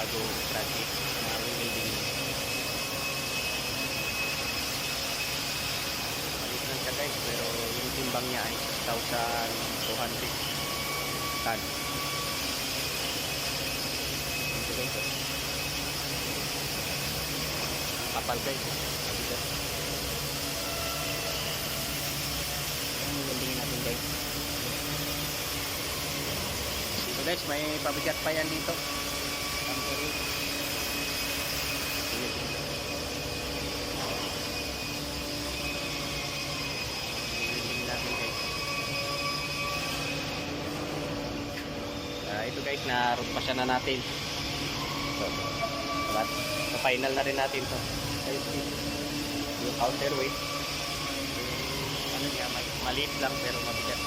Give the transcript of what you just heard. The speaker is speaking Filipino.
bago project na welding. Maliit lang siya guys, pero yung timbang niya ay 6,200 ton. Ito guys, kapal guys, mabigat. Ang welding natin guys. So guys, may pabigat pa yan dito. Welding natin guys. Ito guys, na-root pa siya na natin. So, final na rin natin to. Yung counterweight. Ano niya, maliit lang pero mabigat.